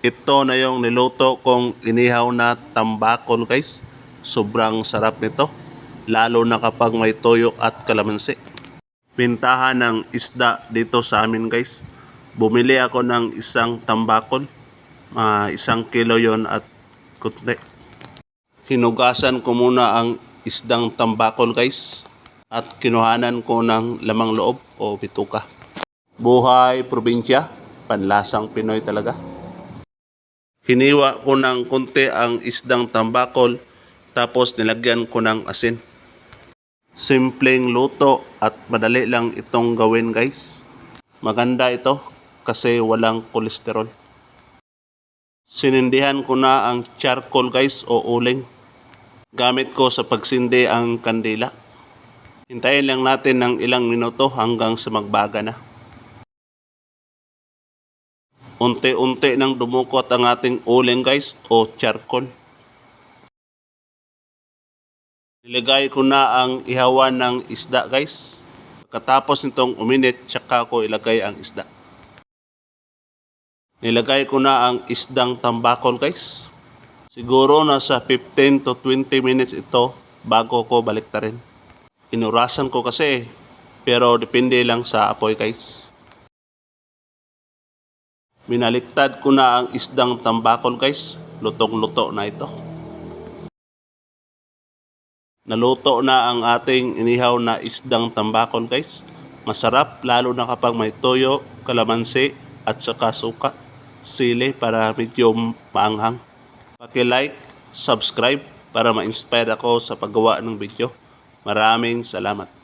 Ito na yung niluto kong inihaw na tambakol guys. Sobrang sarap nito. Lalo na kapag may toyo at kalamansi. Bintahan ng isda dito sa amin guys. Bumili ako ng isang tambakol. 1 kilo yon at kunti. Hinugasan ko muna ang isdang tambakol guys. At kinuhanan ko ng lamang loob o bituka. Buhay probinsya. Panlasang Pinoy talaga. Hiniwa ko ng konti ang isdang tambakol tapos nilagyan ko ng asin. Simpleng luto at madali lang itong gawin guys. Maganda ito kasi walang kolesterol. Sinindihan ko na ang charcoal guys o uling. Gamit ko sa pagsindi ang kandila. Hintayin lang natin ng ilang minuto hanggang sa magbaga na. Unti-unti nang dumukot ang ating uling guys o charcoal. Nilagay ko na ang ihawan ng isda guys. Pagkatapos nitong uminit, tsaka ko ilagay ang isda. Nilagay ko na ang isdang tambakol guys. Siguro nasa 15 to 20 minutes ito bago ko baliktarin. Inurasan ko kasi pero depende lang sa apoy guys. Minaliktad ko na ang isdang tambakol guys. Lutong-luto na ito. Naluto na ang ating inihaw na isdang tambakol guys. Masarap lalo na kapag may toyo, kalamansi at saka suka, sili para medyo maanghang. Paki-like, subscribe para ma-inspire ako sa paggawa ng video. Maraming salamat.